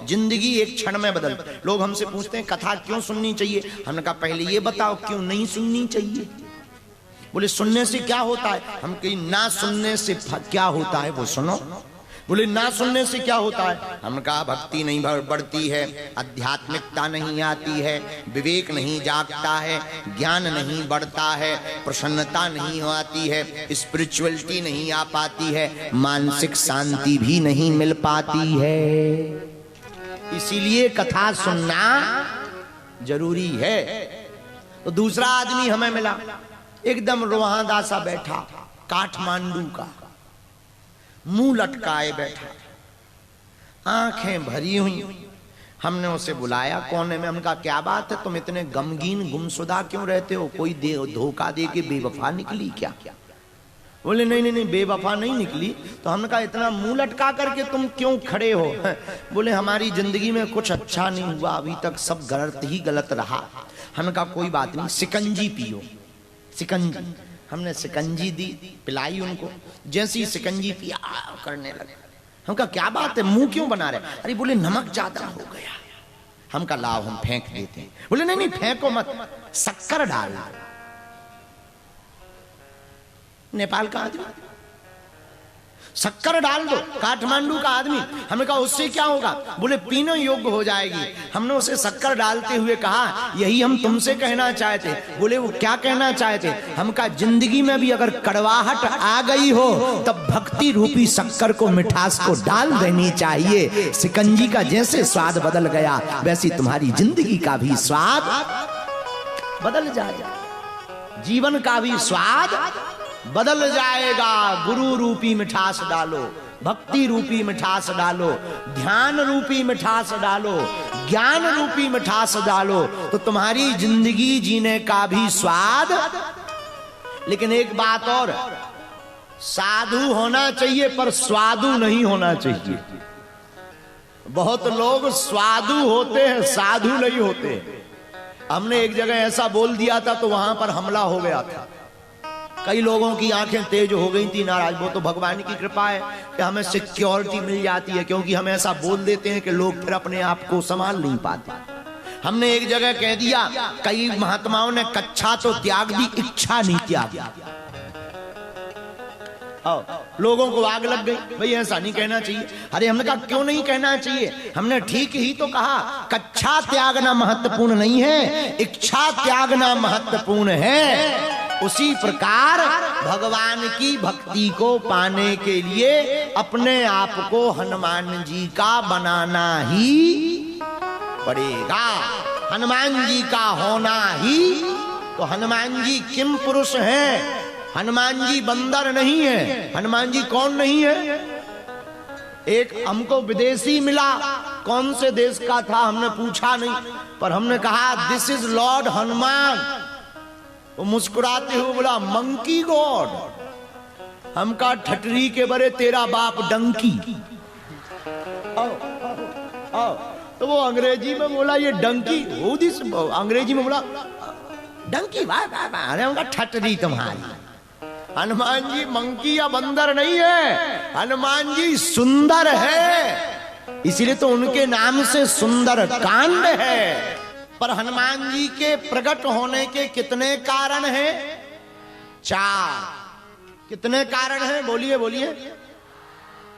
जिंदगी एक क्षण में बदल। लोग हमसे पूछते हैं कथा क्यों सुननी चाहिए, हमने कहा पहले ये बताओ क्यों नहीं सुननी चाहिए। बोले सुनने से क्या होता है, हम कहीं ना सुनने से क्या होता है वो सुनो। बोले ना सुनने से क्या होता है, हमने कहा भक्ति नहीं बढ़ती है, आध्यात्मिकता नहीं आती है, विवेक नहीं जागता है, ज्ञान नहीं बढ़ता है, प्रसन्नता नहीं आती है, स्पिरिचुअलिटी नहीं आ पाती है, मानसिक शांति भी नहीं मिल पाती है। इसीलिए कथा सुनना जरूरी है। तो दूसरा आदमी हमें मिला, एकदम रोहादा सा बैठा, काठमांडू का, मुंह लटकाए बैठा, आंखें भरी हुई। हमने उसे बुलाया कोने में, हमने कहा क्या बात है, तुम इतने गमगीन गुमशुदा क्यों रहते हो, कोई धोखा दे के बेवफा निकली क्या? बोले नहीं नहीं बेवफा नहीं निकली। तो हमने कहा इतना मुंह लटका करके तुम क्यों खड़े हो? बोले हमारी जिंदगी में कुछ अच्छा नहीं हुआ अभी तक, सब गलत ही गलत रहा। हमने कहा कोई बात नहीं, शिकंजी पियो। शिकंजी, हमने शिकंजी दी, पिलाई उनको। जैसी शिकंजी पिया करने लगे। हम कहा क्या बात है, मुंह क्यों बना रहे? अरे बोले नमक ज्यादा हो गया। हम कहा लाओ हम फेंक देते हैं। बोले नहीं नहीं फेंको मत, शक्कर डाल। नेपाल का आदमी, शक्कर डाल दो, काठमांडू का आदमी। हमने कहा उससे क्या होगा? बोले पीने योग्य हो जाएगी। हमने उसे शक्कर डालते हुए कहा यही हम तुमसे कहना चाहते। बोले वो क्या कहना चाहते? हम कहा जिंदगी में भी अगर कड़वाहट आ गई हो तब भक्ति रूपी शक्कर को, मिठास को डाल देनी चाहिए। शिकंजी का जैसे स्वाद बदल गया वैसी तुम्हारी जिंदगी का भी स्वाद बदल जाएगा, जीवन का भी स्वाद बदल जाएगा। गुरु रूपी मिठास डालो, भक्ति रूपी मिठास डालो, ध्यान रूपी मिठास डालो, ज्ञान रूपी मिठास डालो, तो तुम्हारी जिंदगी जीने का भी स्वाद। लेकिन एक बात और, साधु होना चाहिए पर स्वादु नहीं होना चाहिए। बहुत लोग स्वादु होते हैं, साधु नहीं होते। हमने एक जगह ऐसा बोल दिया था तो वहां पर हमला हो गया था। कई लोगों की आंखें तेज हो गई थी नाराज। वो तो भगवान की कृपा है कि हमें सिक्योरिटी मिल जाती है, क्योंकि हम ऐसा बोल देते हैं कि लोग फिर अपने आप को संभाल नहीं पाते। हमने एक जगह कह दिया, कई महात्माओं ने कच्छा तो त्याग दी, इच्छा नहीं त्याग। लोगों को आग लग गई, भाई ऐसा नहीं कहना चाहिए। अरे हमने कहा क्यों नहीं कहना चाहिए? हमने ठीक ही तो कहा, कच्छा त्यागना महत्वपूर्ण नहीं है, इच्छा त्यागना महत्वपूर्ण है। उसी प्रकार भगवान की भक्ति को पाने के लिए अपने आप को हनुमान जी का बनाना ही पड़ेगा, हनुमान जी का होना ही। तो हनुमान जी किम पुरुष हैं? हनुमान जी बंदर नहीं है। हनुमान जी कौन नहीं है? एक हमको विदेशी मिला, कौन से देश का था हमने पूछा नहीं, पर हमने कहा दिस इज लॉर्ड हनुमान। वो मुस्कुराते हुए बोला मंकी गॉड। हम कहा ठटरी के बरे तेरा बाप डंकी। तो वो अंग्रेजी में बोला ये डंकी, अंग्रेजी में बोला डंकी। अरे हम कहा ठटरी तुम्हारी। हनुमान जी मंकी या बंदर नहीं है, हनुमान जी सुंदर है, इसीलिए तो उनके नाम से सुंदर कांड है। पर हनुमान जी के प्रकट होने के कितने कारण हैं? 4। कितने कारण हैं? बोलिए बोलिए।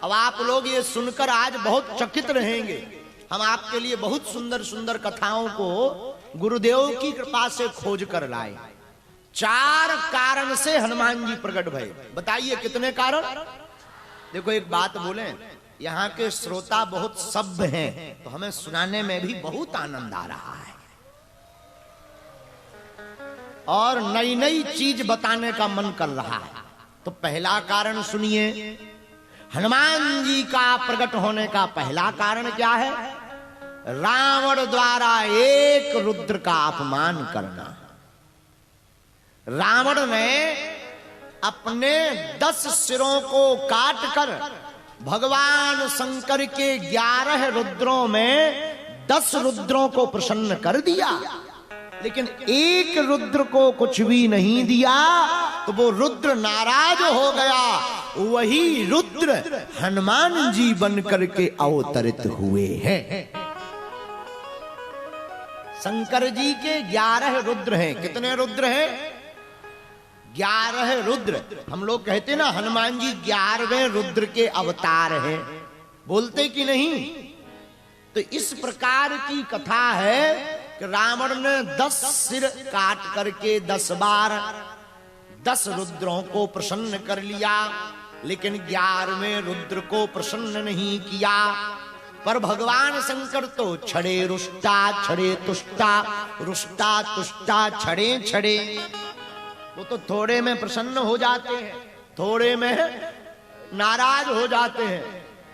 अब आप लोग ये सुनकर आज बहुत चकित रहेंगे। हम आपके लिए बहुत सुंदर सुंदर कथाओं को गुरुदेव की कृपा से खोज कर लाए। 4 कारण से हनुमान जी प्रकट भये। बताइए कितने कारण? देखो एक बात बोले, यहाँ के श्रोता बहुत सभ्य हैं, तो हमें सुनाने में भी बहुत आनंद आ रहा है और नई नई चीज बताने का मन कर रहा है। तो पहला कारण सुनिए, हनुमान जी का प्रकट होने का पहला कारण क्या है? रावण द्वारा एक रुद्र का अपमान करना। रावण ने अपने 10 सिरों को काटकर भगवान शंकर के 11 रुद्रों में 10 रुद्रों को प्रसन्न कर दिया, लेकिन एक रुद्र को कुछ भी नहीं दिया। तो वो रुद्र नाराज हो गया। वही रुद्र हनुमान जी बन करके अवतरित हुए हैं। शंकर जी के 11 रुद्र हैं। कितने रुद्र हैं? 11 रुद्र। हम लोग कहते ना हनुमान जी 11वें रुद्र के अवतार हैं, बोलते कि नहीं? तो इस प्रकार की कथा है कि रावण ने 10 सिर काट करके 10 बार 10 रुद्रों को प्रसन्न कर लिया, लेकिन 11वें रुद्र को प्रसन्न नहीं किया। पर भगवान शंकर तो छड़े रुष्टा छड़े तुष्टा, रुष्टा तुष्टा छड़े छड़े। वो तो थोड़े में प्रसन्न हो जाते हैं, थोड़े में नाराज हो जाते हैं।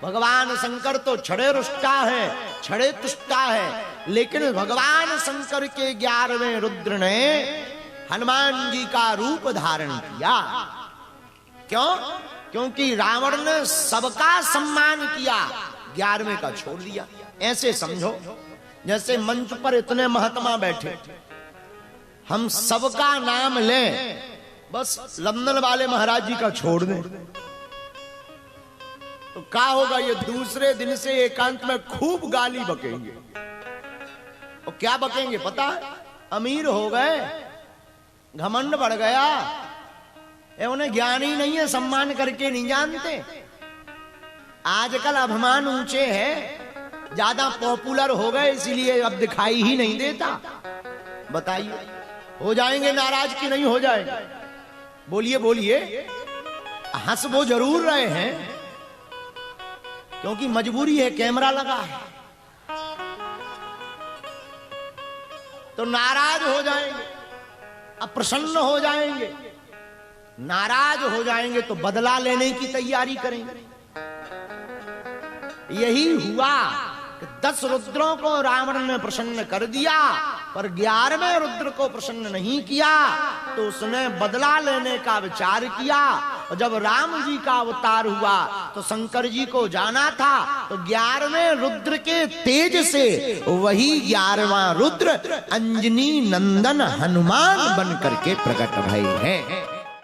भगवान शंकर तो छड़े रुष्टा है, छड़े तुष्टा है, लेकिन भगवान शंकर के 11वें रुद्र ने हनुमान जी का रूप धारण किया। क्यों? क्योंकि रावण ने सबका सम्मान किया, 11वें का छोड़ दिया। ऐसे समझो जैसे मंच पर इतने महात्मा बैठे, हम सबका नाम लें, बस लंदन वाले महाराज जी का छोड़ दें तो क्या होगा? ये दूसरे दिन से एकांत में खूब गाली बकेंगे। और क्या बकेंगे पता है? अमीर हो गए, घमंड बढ़ गया, उन्हें ज्ञान ही नहीं है, सम्मान करके नहीं जानते। आजकल अभिमान ऊंचे है, ज्यादा पॉपुलर हो गए, इसीलिए अब दिखाई ही नहीं देता। बताइए हो जाएंगे नाराज कि नहीं हो जाएंगे? बोलिए बोलिए। हंस वो जरूर रहे हैं क्योंकि मजबूरी है, कैमरा लगा है, तो नाराज हो जाएंगे, अप्रसन्न हो जाएंगे। नाराज हो जाएंगे तो बदला लेने की तैयारी करेंगे। यही हुआ कि 10 रुद्रों को रावण ने प्रसन्न कर दिया, पर 11वें रुद्र को प्रसन्न नहीं किया, तो उसने बदला लेने का विचार किया। और जब राम जी का अवतार हुआ तो शंकर जी को जाना था, तो 11वें रुद्र के तेज से वही 11वां रुद्र अंजनी नंदन हनुमान बन करके प्रकट भये हैं।